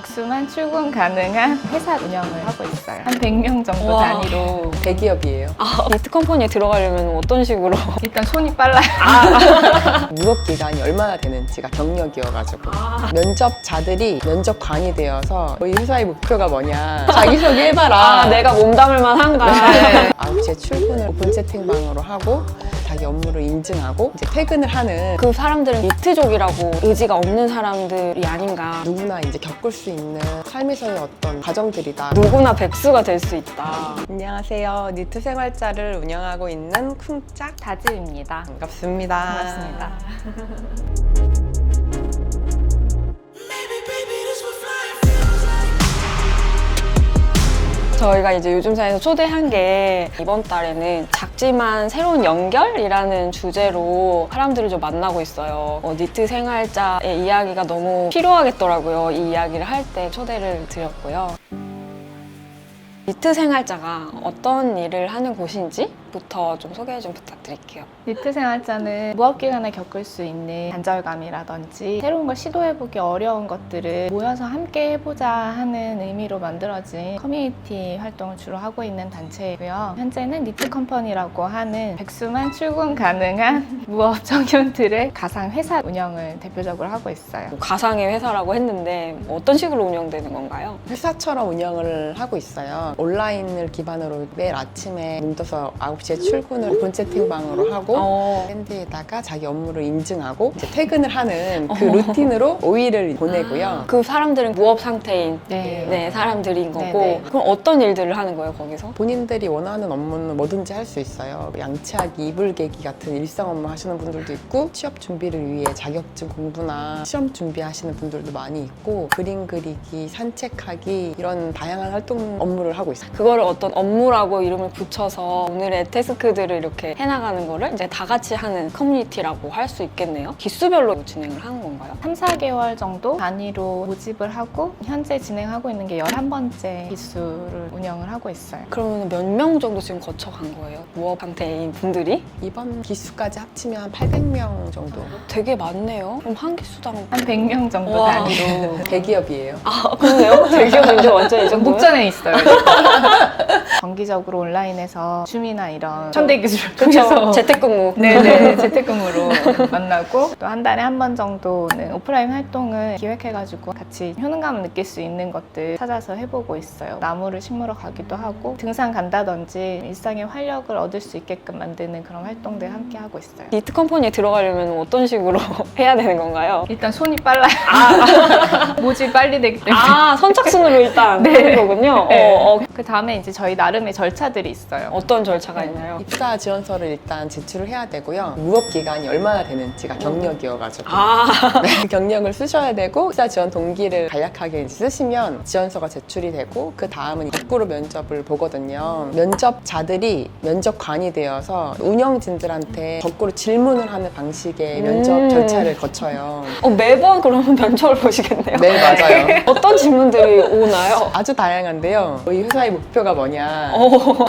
백수만 출근 가능한 회사 운영을 하고 있어요. 한 100명 정도 와. 단위로. 대기업이에요. 리스트 컴퍼니에 들어가려면 어떤 식으로? 일단 손이 빨라요. 무업 기간이 얼마나 되는지가 경력이어가지고 면접자들이 면접관이 되어서 저희 회사의 목표가 뭐냐 자기소개 해봐라. 내가 몸담을 만한가? 네. 9시에 출근을 오픈 채팅방으로 하고 자기 업무를 인증하고 이제 퇴근을 하는 그 사람들은 니트족이라고 의지가 없는 사람들이 아닌가. 누구나 이제 겪을 수 있는 삶에서의 어떤 과정들이다. 누구나 백수가 될 수 있다. 안녕하세요. 니트 생활자를 운영하고 있는 쿵짝 다지입니다. 반갑습니다. 반갑습니다. 저희가 이제 요즘사에서 초대한 게 이번 달에는 작지만 새로운 연결이라는 주제로 사람들을 좀 만나고 있어요. 니트 생활자의 이야기가 너무 필요하겠더라고요. 이 이야기를 할 때 초대를 드렸고요. 니트 생활자가 어떤 일을 하는 곳인지부터 좀 소개 좀 부탁드릴게요. 니트 생활자는 무업기간에 겪을 수 있는 단절감이라든지 새로운 걸 시도해보기 어려운 것들을 모여서 함께 해보자 하는 의미로 만들어진 커뮤니티 활동을 주로 하고 있는 단체이고요. 현재는 니트 컴퍼니라고 하는 백수만 출근 가능한 무업 청년들의 가상 회사 운영을 대표적으로 하고 있어요. 가상의 회사라고 했는데 어떤 식으로 운영되는 건가요? 회사처럼 운영을 하고 있어요. 온라인을 기반으로 매일 아침에 눈 떠서 9시에 출근을 오픈 채팅방으로 하고 밴드에다가 자기 업무를 인증하고 이제 퇴근을 하는 그 루틴으로 5일을 보내고요. 그 사람들은 무업 상태인 네. 사람들인 거고 네. 그럼 어떤 일들을 하는 거예요, 거기서? 본인들이 원하는 업무는 뭐든지 할 수 있어요. 양치하기, 이불 개기 같은 일상 업무 하시는 분들도 있고 취업 준비를 위해 자격증 공부나 시험 준비하시는 분들도 많이 있고 그림 그리기, 산책하기 이런 다양한 활동 업무를 하고 있어요. 그거를 어떤 업무라고 이름을 붙여서 오늘의 태스크들을 이렇게 해나가는 거를 이제 다 같이 하는 커뮤니티라고 할 수 있겠네요. 기수별로 진행을 하는 건가요? 3, 4개월 정도 단위로 모집을 하고 현재 진행하고 있는 게 11번째 기수를 운영을 하고 있어요. 그러면 몇 명 정도 지금 거쳐간 거예요? 무업 상태인 분들이? 이번 기수까지 합치면 800명 정도. 되게 많네요. 그럼 한 기수당 한 100명 정도 와. 단위로. 대기업이에요. 그러네요? 대기업인데 완전 이 정도면? 목전에 있어요. 정기적으로 온라인에서 줌이나 이런 현대 기술을 그렇죠. 통해서 재택근무. 네네 재택근무로 만나고 또 한 달에 한 번 정도는 오프라인 활동을 기획해가지고 같이 효능감을 느낄 수 있는 것들 찾아서 해보고 있어요. 나무를 심으러 가기도 하고 등산 간다든지 일상의 활력을 얻을 수 있게끔 만드는 그런 활동들 함께 하고 있어요. 니트 컴퍼니에 들어가려면 어떤 식으로 해야 되는 건가요? 일단 손이 빨라요. 모집이 빨리 되기 때문에. 선착순으로 일단 네. 하는 거군요. 네. 그 다음에 이제 저희 나름의 절차들이 있어요. 어떤 절차가 있나요? 입사 지원서를 일단 제출을 해야 되고요. 무업 기간이 얼마나 되는지가 경력이어가지고 그 경력을 쓰셔야 되고 입사 지원 동기를 간략하게 이제 쓰시면 지원서가 제출이 되고 그 다음은 거꾸로 면접을 보거든요. 면접자들이 면접관이 되어서 운영진들한테 거꾸로 질문을 하는 방식의 면접 절차를 거쳐요. 매번 그러면 면접을 보시겠네요? 네, 맞아요. 어떤 질문들이 오나요? 아주 다양한데요. 저희 회사의 목표가 뭐냐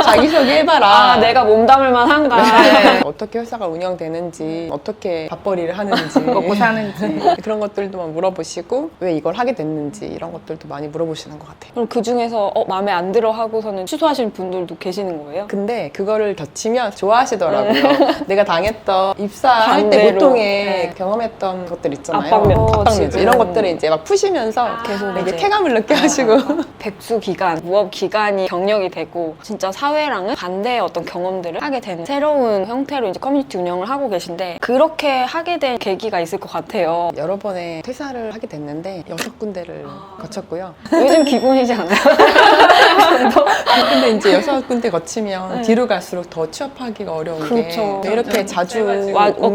자기소개 해봐라. 내가 몸담을 만한가? 네. 어떻게 회사가 운영되는지, 어떻게 밥벌이를 하는지, 먹고 사는지. 그런 것들도 막 물어보시고 왜 이걸 하게 됐는지 이런 것들도 많이 물어보시는 것 같아요. 그럼 그 중에서 마음에 안 들어 하고서는 취소하시는 분들도 계시는 거예요? 근데 그거를 겹치면 좋아하시더라고요. 내가 당했던 입사할 때 반대로. 보통에 경험했던 것들 있잖아요. 압박면. 이런 것들을 이제 막 푸시면서 계속 되게 이제 쾌감을 느껴 하시고 백수 기간, 무업 기간이 경력이 되고 진짜 사회랑은 반대의 어떤 경험들을 하게 되는 새로운 형태로 이제 커뮤니티 운영을 하고 계신데 그렇게 하게 된 계기가 있을 것 같아요. 여러 번의 퇴사를 하게 됐는데 6군데를 거쳤고요. 요즘 기분이지 않아요? 근데 이제 6군데 거치면 뒤로 갈수록 더 취업하기가 어려운 그렇죠. 게 이렇게 자주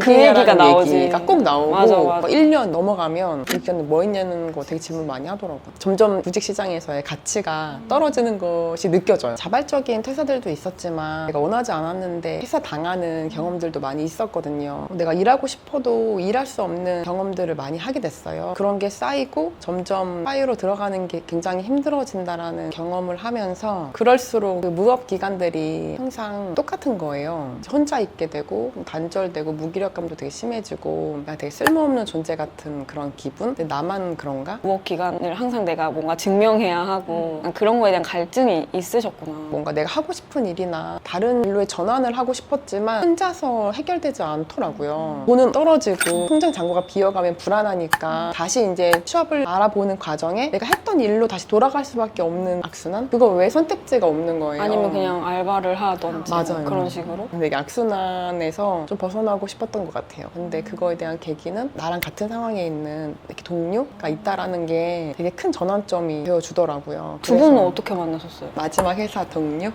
그 얘기가 나오지. 얘기가 꼭 나오고 맞아. 1년 넘어가면 그 기간에 뭐 했냐는 거 되게 질문 많이 하더라고요. 점점 구직 시장에서의 가치가 떨어지는 것이 느껴져요. 자발적인 퇴사들도 있었지만 제가 원하지 않았는데 회사 당하는 경험들도 많이 있었거든요. 내가 일하고 싶어도 일할 수 없는 경험들을 많이 하게 됐어요. 그런 게 쌓이고 점점 사이로 들어가는 게 굉장히 힘들어진다라는 경험을 하면서 그럴수록 그 무업 기간들이 항상 똑같은 거예요. 혼자 있게 되고 단절되고 무기력감도 되게 심해지고 그냥 되게 쓸모없는 존재 같은 그런 기분? 근데 나만 그런가? 무업 기간을 항상 내가 뭔가 증명해야 하고 그런 거에 대한 갈증이 있으셨구나. 뭔가 내가 하고 싶은 일이나 다른 일로의 전환을 하고 싶었지만 혼자서 해결되지 않더라고요. 돈은 떨어지고 통장 잔고가 비어가면 불안하니까 다시 이제 취업을 알아보는 과정에 내가 했던 일로 다시 돌아갈 수밖에 없는 악순환? 그거 왜 선택지가 없는 거예요? 아니면 그냥 알바를 하던지 맞아요. 그런 식으로? 근데 이게 악순환에서 좀 벗어나고 싶었던 것 같아요. 근데 그거에 대한 계기는 나랑 같은 상황에 있는 이렇게 동료가 있다라는 게 되게 큰 전환점이 되어주더라고요. 두 분은 그래서 어떻게 만나셨어요? 마지막 회사 동료?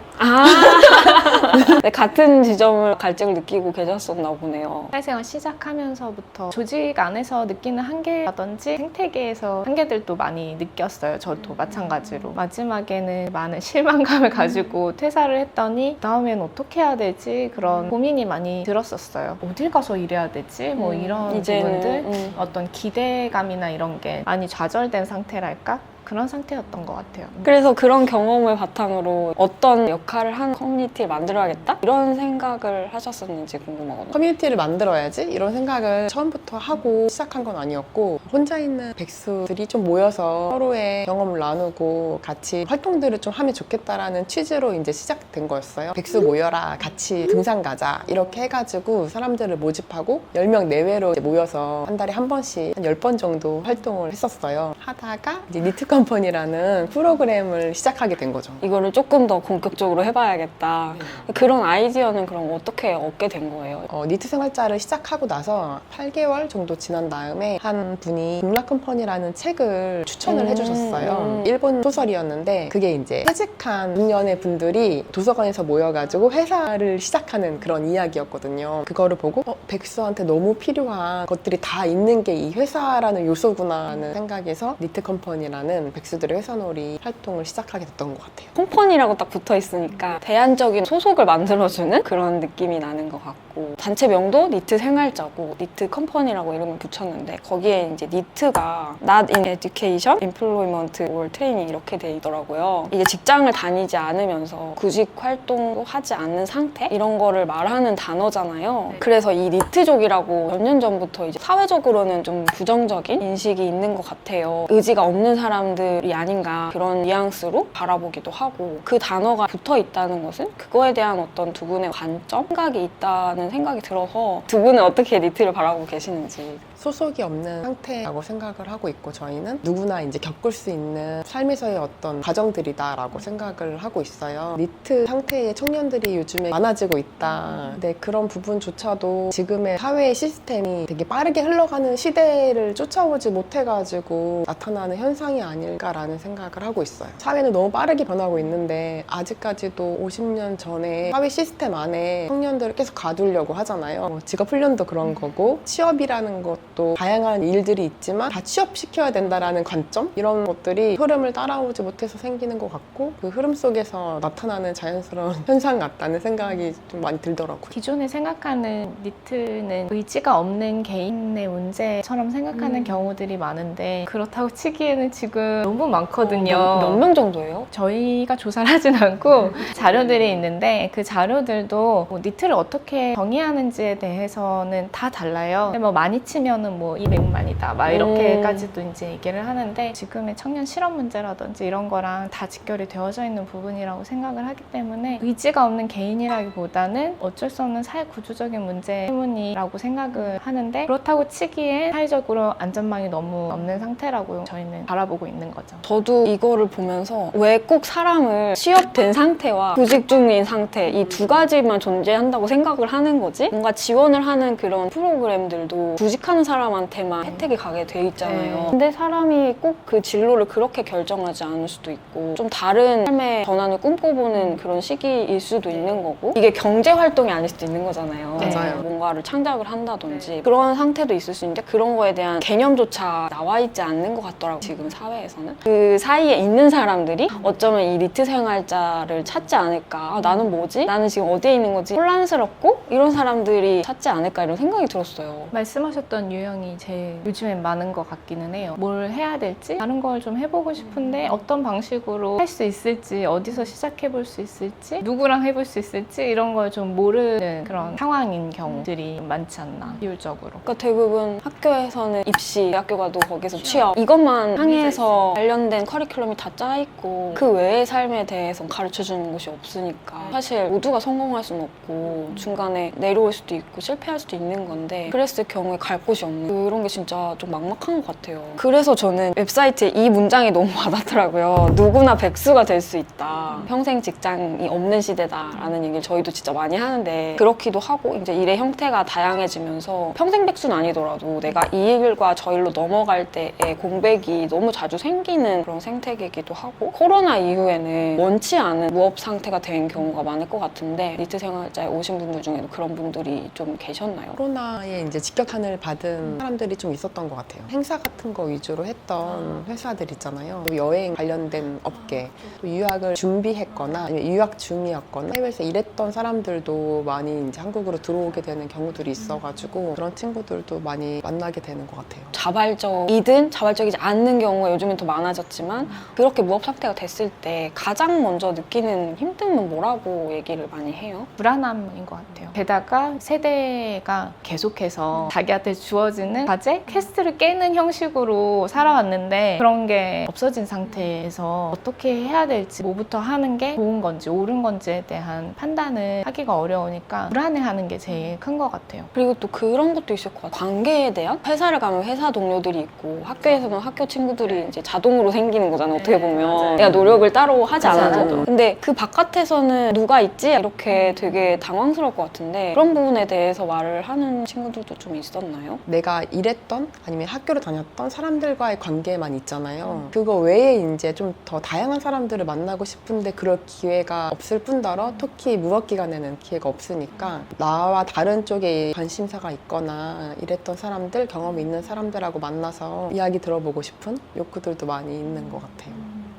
네, 같은 지점을 갈증을 느끼고 계셨었나 보네요. 사회생활 시작하면서부터 조직 안에서 느끼는 한계라든지 생태계에서 한계들도 많이 느꼈어요. 저도 마찬가지로. 마지막에는 많은 실망감을 가지고 퇴사를 했더니 다음엔 어떻게 해야 되지? 그런 고민이 많이 들었었어요. 어딜 가서 일해야 되지? 뭐 이런 부분들, 어떤 기대감이나 이런 게 많이 좌절된 상태랄까? 그런 상태였던 것 같아요. 그래서 그런 경험을 바탕으로 어떤 역할을 한 커뮤니티를 만들어야겠다? 이런 생각을 하셨었는지 궁금하거든요. 커뮤니티를 만들어야지 이런 생각을 처음부터 하고 시작한 건 아니었고 혼자 있는 백수들이 좀 모여서 서로의 경험을 나누고 같이 활동들을 좀 하면 좋겠다라는 취지로 이제 시작된 거였어요. 백수 모여라, 같이 등산 가자 이렇게 해가지고 사람들을 모집하고 10명 내외로 이제 모여서 한 달에 한 번씩 한 10번 정도 활동을 했었어요. 하다가 이제 니트 컴퍼니라는 프로그램을 시작하게 된 거죠. 이거를 조금 더 본격적으로 해봐야겠다. 그런 아이디어는 그럼 어떻게 얻게 된 거예요? 니트 생활자를 시작하고 나서 8개월 정도 지난 다음에 한 분이 빅라컴퍼니라는 책을 추천을 해주셨어요. 일본 소설이었는데 그게 이제 퇴직한 중년의 분들이 도서관에서 모여가지고 회사를 시작하는 그런 이야기였거든요. 그거를 보고 백수한테 너무 필요한 것들이 다 있는 게 이 회사라는 요소구나 하는 생각에서 니트 컴퍼니라는 백수들의 회사놀이 활동을 시작하게 됐던 것 같아요. 컴퍼니라고 딱 붙어 있으니까 대안적인 소속을 만들어주는 그런 느낌이 나는 것 같고 단체명도 니트 생활자고 니트 컴퍼니라고 이름을 붙였는데 거기에 이제 니트가 Not in Education, Employment or Training 이렇게 돼 있더라고요. 이게 직장을 다니지 않으면서 구직 활동도 하지 않는 상태? 이런 거를 말하는 단어잖아요. 그래서 이 니트족이라고 몇 년 전부터 이제 사회적으로는 좀 부정적인 인식이 있는 것 같아요. 의지가 없는 사람들이 아닌가 그런 뉘앙스로 바라보기도 하고 그 단어가 붙어 있다는 것은 그거에 대한 어떤 두 분의 관점, 생각이 있다는 생각이 들어서 두 분은 어떻게 니트를 바라보고 계시는지. 소속이 없는 상태라고 생각을 하고 있고 저희는 누구나 이제 겪을 수 있는 삶에서의 어떤 과정들이다라고 생각을 하고 있어요. 니트 상태의 청년들이 요즘에 많아지고 있다. 근데 그런 부분조차도 지금의 사회의 시스템이 되게 빠르게 흘러가는 시대를 쫓아오지 못해가지고 나타나는 현상이 아닐까라는 생각을 하고 있어요. 사회는 너무 빠르게 변하고 있는데 아직까지도 50년 전에 사회 시스템 안에 청년들을 계속 가두려고 하잖아요. 뭐 직업 훈련도 그런 거고 취업이라는 것도 다양한 일들이 있지만 다 취업시켜야 된다라는 관점? 이런 것들이 흐름을 따라오지 못해서 생기는 것 같고 그 흐름 속에서 나타나는 자연스러운 현상 같다는 생각이 좀 많이 들더라고요. 기존에 생각하는 니트는 의지가 없는 개인의 문제처럼 생각하는 경우들이 많은데 그렇다고 치기에는 지금 너무 많거든요. 몇 명 정도예요? 저희가 조사를 하진 않고 자료들이 있는데 그 자료들도 뭐 니트를 어떻게 정의하는지에 대해서는 다 달라요. 근데 뭐 많이 치면은 뭐 200만이다 막 이렇게까지도 이제 얘기를 하는데 지금의 청년 실업 문제라든지 이런 거랑 다 직결이 되어져 있는 부분이라고 생각을 하기 때문에 의지가 없는 개인이라기보다는 어쩔 수 없는 사회 구조적인 문제 때문이라고 생각을 하는데 그렇다고 치기에 사회적으로 안전망이 너무 없는 상태라고 저희는 바라보고 있는 거죠. 저도 이거를 보면서 왜 꼭 사람을 취업된 상태와 구직 중인 상태 이 두 가지만 존재한다고 생각을 하는 거지? 뭔가 지원을 하는 그런 프로그램들도 구직하는 사람한테만 혜택이 가게 돼 있잖아요. 네. 근데 사람이 꼭 그 진로를 그렇게 결정하지 않을 수도 있고 좀 다른 삶의 전환을 꿈꿔보는 그런 시기일 수도 있는 거고 이게 경제 활동이 아닐 수도 있는 거잖아요. 네. 맞아요. 뭔가를 창작을 한다든지 그런 상태도 있을 수 있는데 그런 거에 대한 개념조차 나와 있지 않는 것 같더라고요. 지금 사회에서는. 그 사이에 있는 사람들이 어쩌면 이 니트 생활자를 찾지 않을까. 아, 나는 뭐지? 나는 지금 어디에 있는 거지? 혼란스럽고 이런 사람들이 찾지 않을까 이런 생각이 들었어요. 말씀하셨던 유형이 제일 요즘엔 많은 것 같기는 해요. 뭘 해야 될지 다른 걸 좀 해보고 싶은데 어떤 방식으로 할 수 있을지 어디서 시작해볼 수 있을지 누구랑 해볼 수 있을지 이런 걸 좀 모르는 그런 상황인 경우들이 많지 않나 비율적으로. 그러니까 대부분 학교에서는 입시, 대학교 가도 거기서 취업 이것만 향해서 관련된 커리큘럼이 다 짜있고 그 외의 삶에 대해서 가르쳐주는 곳이 없으니까 사실 모두가 성공할 수는 없고 중간에 내려올 수도 있고 실패할 수도 있는 건데 그랬을 경우에 갈 곳이 없는 그런 게 진짜 좀 막막한 것 같아요. 그래서 저는 웹사이트에 이 문장이 너무 와닿더라고요. 누구나 백수가 될 수 있다. 평생 직장이 없는 시대다라는 얘기를 저희도 진짜 많이 하는데 그렇기도 하고 이제 일의 형태가 다양해지면서 평생 백수는 아니더라도 내가 이 일과 저 일로 넘어갈 때의 공백이 너무 자주 생기는 그런 생태계이기도 하고 코로나 이후에는 원치 않은 무업 상태가 된 경우가 많을 것 같은데 니트 생활자에 오신 분들 중에도 그런 분들이 좀 계셨나요? 코로나에 이제 직격탄을 받은 사람들이 좀 있었던 것 같아요. 행사 같은 거 위주로 했던 회사들 있잖아요. 또 여행 관련된 업계, 또 유학을 준비했거나 아니면 유학 중이었거나 해외에서 일했던 사람들도 많이 이제 한국으로 들어오게 되는 경우들이 있어가지고 그런 친구들도 많이 만나게 되는 것 같아요. 자발적이든 자발적이지 않는 경우가 요즘엔 더 많아졌지만 그렇게 무업 상태가 됐을 때 가장 먼저 느끼는 힘듦은 뭐라고 얘기를 많이 해요? 불안함인 것 같아요. 게다가 세대가 계속해서 자기한테 주어지는 과제, 퀘스트를 깨는 형식으로 살아왔는데 그런 게 없어진 상태에서 어떻게 해야 될지 뭐부터 하는 게 좋은 건지 옳은 건지에 대한 판단을 하기가 어려우니까 불안해하는 게 제일 큰 것 같아요. 그리고 또 그런 것도 있을 것 같아요. 관계에 대한 회사를 가면 회사 동료들이 있고 학교에서는 학교 친구들이 이제 자동으로 생기는 거잖아요. 어떻게 보면 맞아요. 내가 노력을 따로 하지 맞아요. 않아도 근데 그 바깥에서는 누가 있지? 이렇게 되게 당황스러울 것 같은데 그런 부분에 대해서 말을 하는 친구들도 좀 있었나요? 내가 일했던 아니면 학교를 다녔던 사람들과의 관계만 있잖아요. 그거 외에 이제 좀 더 다양한 사람들을 만나고 싶은데 그럴 기회가 없을 뿐더러 특히 무업 기간에는 기회가 없으니까 나와 다른 쪽에 관심사가 있거나 일했던 사람들, 경험이 있는 사람들하고 만나서 이야기 들어보고 싶은 욕구들도 많이 있는 것 같아요.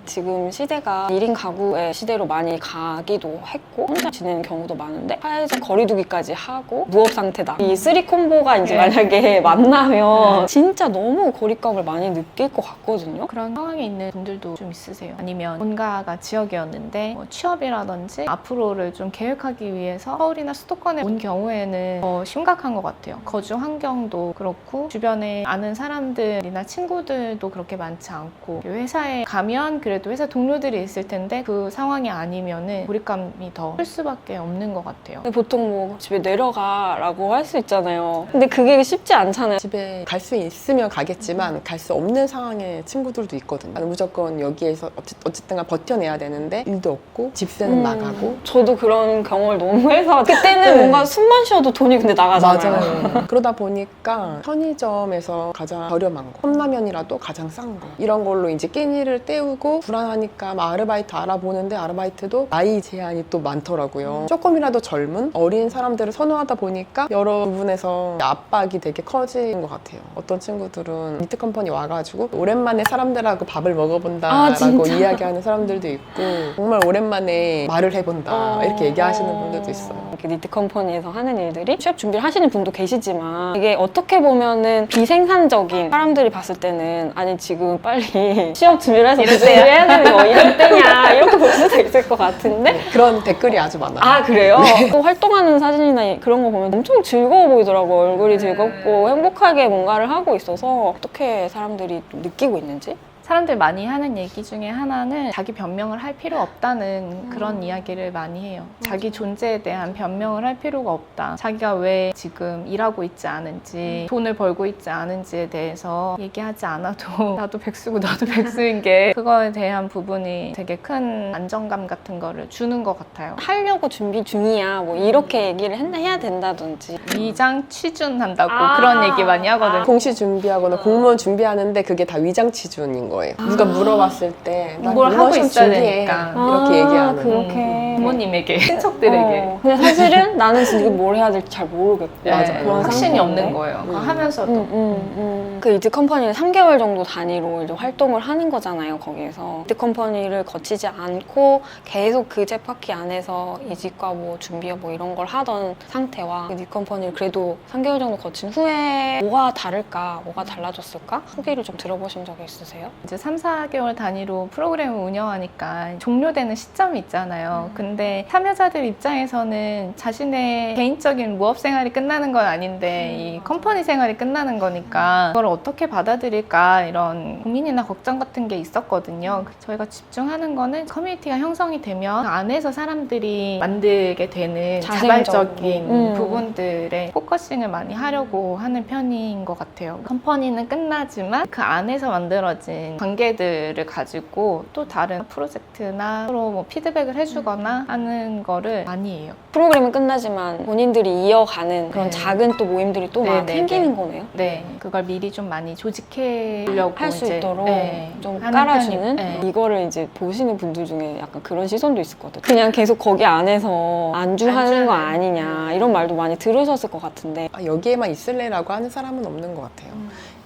지금 시대가 1인 가구의 시대로 많이 가기도 했고 혼자 지내는 경우도 많은데 사회적 거리두기까지 하고 무업 상태다. 이 3콤보가 이제 만약에 만나면 진짜 너무 고립감을 많이 느낄 것 같거든요. 그런 상황에 있는 분들도 좀 있으세요? 아니면 본가가 지역이었는데 뭐 취업이라든지 앞으로를 좀 계획하기 위해서 서울이나 수도권에 온 경우에는 더 심각한 것 같아요. 거주 환경도 그렇고 주변에 아는 사람들이나 친구들도 그렇게 많지 않고 회사에 가면 그래도 회사 동료들이 있을 텐데 그 상황이 아니면은 고립감이 더 클 수밖에 없는 것 같아요. 근데 보통 뭐 집에 내려가라고 할 수 있잖아요. 근데 그게 쉽지 않잖아요. 집에 갈 수 있으면 가겠지만 갈 수 없는 상황의 친구들도 있거든요. 무조건 여기에서 어쨌든 버텨내야 되는데 일도 없고 집세는 나가고 저도 그런 경험을 너무 해서 그때는 네. 뭔가 숨만 쉬어도 돈이 근데 나가잖아요. 맞아요. 그러다 보니까 편의점에서 가장 저렴한 거, 컵라면이라도 가장 싼 거 이런 걸로 이제 끼니를 때우고 불안하니까 막 아르바이트 알아보는데 아르바이트도 나이 제한이 또 많더라고요. 조금이라도 젊은 어린 사람들을 선호하다 보니까 여러 부분에서 압박이 되게 커진 것 같아요. 어떤 친구들은 니트 컴퍼니 와가지고 오랜만에 사람들하고 밥을 먹어본다라고 이야기하는 사람들도 있고 정말 오랜만에 말을 해본다 이렇게 얘기하시는 분들도 있어요. 이렇게 니트 컴퍼니에서 하는 일들이 취업 준비를 하시는 분도 계시지만 이게 어떻게 보면은 비생산적인 사람들이 봤을 때는 아니 지금 빨리 취업 준비를 해서 무슨 일을 해야 되는 거 이럴 때냐 이렇게 볼 수도 있을 것 같은데 그런 댓글이 아주 많아요. 아 그래요? 또 활동하는 사진이나 그런 거 보면 엄청 즐거워 보이더라고요. 얼굴이 즐겁고 행복하게 뭔가를 하고 있어서 어떻게 사람들이 또 느끼고 있는지 사람들 많이 하는 얘기 중에 하나는 자기 변명을 할 필요 없다는 그런 이야기를 많이 해요. 자기 존재에 대한 변명을 할 필요가 없다. 자기가 왜 지금 일하고 있지 않은지, 돈을 벌고 있지 않은지에 대해서 얘기하지 않아도 나도 백수고 너도 백수인 게 그거에 대한 부분이 되게 큰 안정감 같은 거를 주는 것 같아요. 하려고 준비 중이야. 뭐 이렇게 얘기를 해야 된다든지. 위장 취준한다고 그런 얘기 많이 하거든요. 공시 준비하거나 공무원 준비하는데 그게 다 위장 취준인 거예요. 누가 물어봤을 때 나 뭘 공무원 하고 시험 있어야 준비해. 되니까. 이렇게 얘기하는 그렇게. 부모님에게, 친척들에게. 근데 사실은 나는 지금 뭘 해야 될지 잘 모르겠고. 맞아요. 그런 확신이 상태인데. 없는 거예요. 그거 하면서도. 그 이트 컴퍼니는 3개월 정도 단위로 이제 활동을 하는 거잖아요, 거기에서. 이트 컴퍼니를 거치지 않고 계속 그 쳇바퀴 안에서 이직과 뭐 준비와 뭐 이런 걸 하던 상태와 이트 컴퍼니를 그래도 3개월 정도 거친 후에 뭐가 다를까, 뭐가 달라졌을까? 후기를 좀 들어보신 적이 있으세요? 이제 3, 4개월 단위로 프로그램을 운영하니까 종료되는 시점이 있잖아요. 근데 참여자들 입장에서는 자신의 개인적인 무업 생활이 끝나는 건 아닌데 이 컴퍼니 생활이 끝나는 거니까 그걸 어떻게 받아들일까 이런 고민이나 걱정 같은 게 있었거든요. 저희가 집중하는 거는 커뮤니티가 형성이 되면 그 안에서 사람들이 만들게 되는 자생적으로. 자발적인 부분들에 포커싱을 많이 하려고 하는 편인 것 같아요. 컴퍼니는 끝나지만 그 안에서 만들어진 관계들을 가지고 또 다른 프로젝트나 서로 뭐 피드백을 해주거나 하는 거를 많이 해요. 프로그램은 끝나지만 본인들이 이어가는 그런 네. 작은 또 모임들이 또 막 네, 생기는 네. 거네요. 네, 그걸 미리 좀 많이 조직해려고 할 수 이제, 있도록 네, 좀 하는 깔아주는 편이에요. 네. 이거를 이제 보시는 분들 중에 약간 그런 시선도 있을 것 같아요. 그냥 계속 거기 안에서 안주하는 거 아니냐 이런 말도 많이 들으셨을 것 같은데 여기에만 있을래라고 하는 사람은 없는 것 같아요.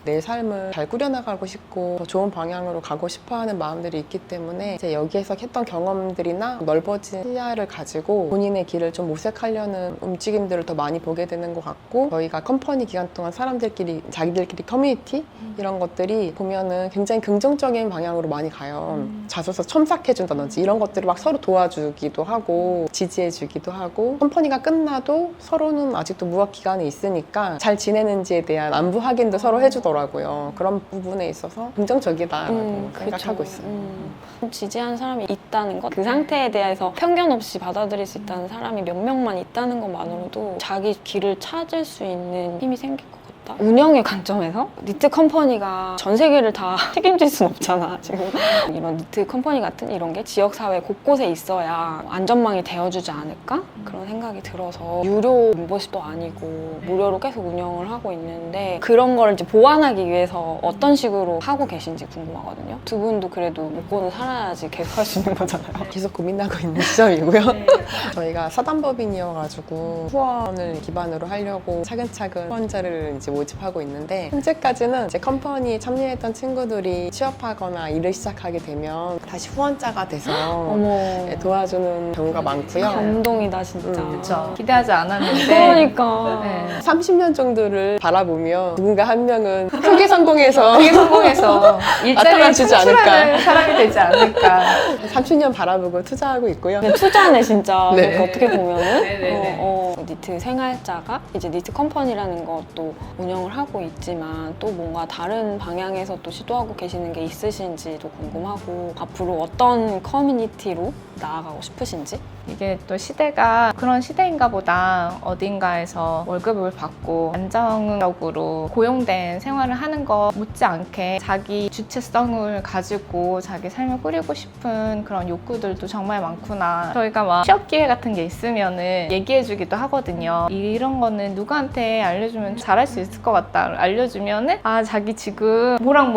내 삶을 잘 꾸려나가고 싶고 더 좋은 방향으로 가고 싶어하는 마음들이 있기 때문에 이제 여기에서 했던 경험들이나 넓어진 시야를 가지고 본인의 길을 좀 모색하려는 움직임들을 더 많이 보게 되는 것 같고 저희가 컴퍼니 기간 동안 사람들끼리 자기들끼리 커뮤니티 이런 것들이 보면은 굉장히 긍정적인 방향으로 많이 가요. 자소서 첨삭해준다든지 이런 것들을 막 서로 도와주기도 하고 지지해주기도 하고 컴퍼니가 끝나도 서로는 아직도 무학 기간에 있으니까 잘 지내는지에 대한 안부 확인도 서로 해주더라고요. 그런 부분에 있어서 긍정적이다라고 생각하고 있어요. 지지하는 사람이 있다는 것, 그 상태에 대해서 편견 없이 받아들일 수 있다는 사람이 몇 명만 있다는 것만으로도 자기 길을 찾을 수 있는 힘이 생길 것 같다. 운영의 관점에서 니트 컴퍼니가 전 세계를 다 책임질 순 없잖아, 지금. 이런 니트 컴퍼니 같은 이런 게 지역사회 곳곳에 있어야 안전망이 되어주지 않을까? 그런 생각이 들어서 유료 멤버십도 아니고 무료로 계속 운영을 하고 있는데 그런 걸 이제 보완하기 위해서 어떤 식으로 하고 계신지 궁금하거든요. 두 분도 그래도 먹고는 살아야지 계속 할 수 있는 거잖아요. 계속 고민하고 있는 시점이고요. 저희가 사단법인이어가지고 후원을 기반으로 하려고 차근차근 후원자를 이제 모집하고 있는데 현재까지는 이제 컴퍼니에 참여했던 친구들이 취업하거나 일을 시작하게 되면 다시 후원자가 돼서 어머, 도와주는 경우가 많고요. 감동이다 진짜. 그렇죠. 기대하지 않았는데. 그러니까. 네. 30년 정도를 바라보면 누군가 한 명은 크게 성공해서 되게 성공해서 일자리를 나타나주지 창출하는 사람이 되지 않을까. 30년 바라보고 투자하고 있고요. 그냥 투자네 진짜. 네. 그러니까 어떻게 보면은 네네네. 니트 생활자가 이제 니트 컴퍼니라는 것도 운영을 하고 있지만 또 뭔가 다른 방향에서 또 시도하고 계시는 게 있으신지도 궁금하고 앞으로 어떤 커뮤니티로 나아가고 싶으신지? 이게 또 시대가 그런 시대인가 보다. 어딘가에서 월급을 받고 안정적으로 고용된 생활을 하는 거 못지않게 자기 주체성을 가지고 자기 삶을 꾸리고 싶은 그런 욕구들도 정말 많구나. 저희가 막 취업 기회 같은 게 있으면은 얘기해주기도 하거든요. 이런 거는 누구한테 알려주면 잘할 수 있을 것 같다. 알려주면은 아 자기 지금 뭐랑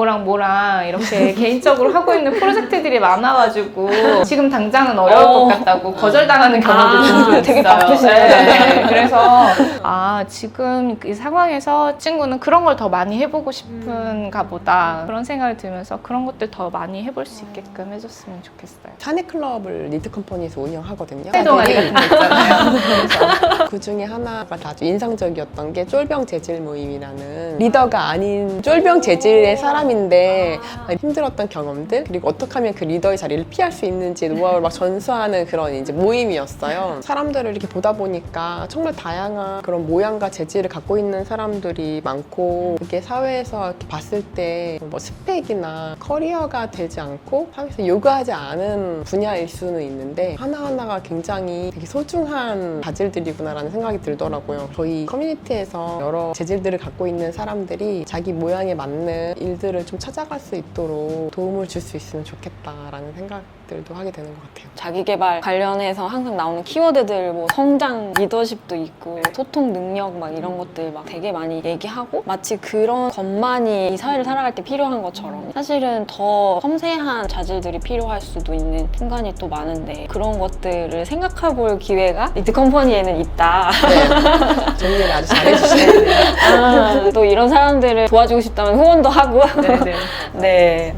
이렇게 개인적으로 하고 있는 프로젝트들이 많아가지고 지금 당장은 어려울 것 같다고 거절당하는 경우도 종종 있어요. 되게 바쁘시네. 네. 그래서 아 지금 이 상황에서 친구는 그런 걸 더 많이 해보고 싶은가 보다 그런 생각이 들면서 그런 것들 더 많이 해볼 수 있게끔 해줬으면 좋겠어요. 샤네클럽을 니트 컴퍼니에서 운영하거든요. 동아리 같은 거 있잖아요. 그래서 그 중에 하나가 아주 인상적이었던 게 쫄병 재질 모임이라는 리더가 아닌 쫄병 재질의 사람인데 힘들었던 경험들 그리고 어떻게 하면 그 리더의 자리를 피할 수 있는지 노하우를 막 전수하는 그런 이제 모임이었어요. 사람들을 이렇게 보다 보니까 정말 다양한 그런 모양과 재질을 갖고 있는 사람들이 많고, 이게 사회에서 이렇게 봤을 때 뭐 스펙이나 커리어가 되지 않고 사회에서 요구하지 않은 분야일 수는 있는데 하나하나가 굉장히 되게 소중한 자질들이구나라는 생각이 들더라고요. 저희 커뮤니티에서 여러 재질들을 갖고 있는 사람들이 자기 모양에 맞는 일들을 좀 찾아갈 수 있도록 도움을 줄 수 있으면 좋겠다라는 생각들도 하게 되는 것 같아요. 자기계발 관련해서 항상 나오는 키워드들, 뭐 성장, 리더십도 있고 소통 능력 막 이런 것들 막 되게 많이 얘기하고, 마치 그런 것만이 이 사회를 살아갈 때 필요한 것처럼 사실은 더 섬세한 자질들이 필요할 수도 있는 순간이 또 많은데, 그런 것들을 생각해 볼 기회가 니트 컴퍼니에는 있다. 네, 정리를 아주 잘해주시네요. 또 이런 사람들을 도와주고 싶다면 후원도 하고. 네네. 네.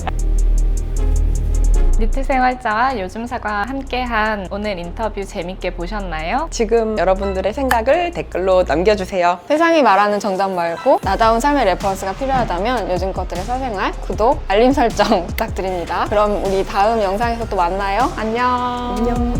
니트 생활자와 요즘사가 함께한 오늘 인터뷰 재밌게 보셨나요? 지금 여러분들의 생각을 댓글로 남겨주세요. 세상이 말하는 정답 말고 나다운 삶의 레퍼런스가 필요하다면 요즘 것들의 사생활, 구독, 알림 설정 부탁드립니다. 그럼 우리 다음 영상에서 또 만나요. 안녕. 안녕.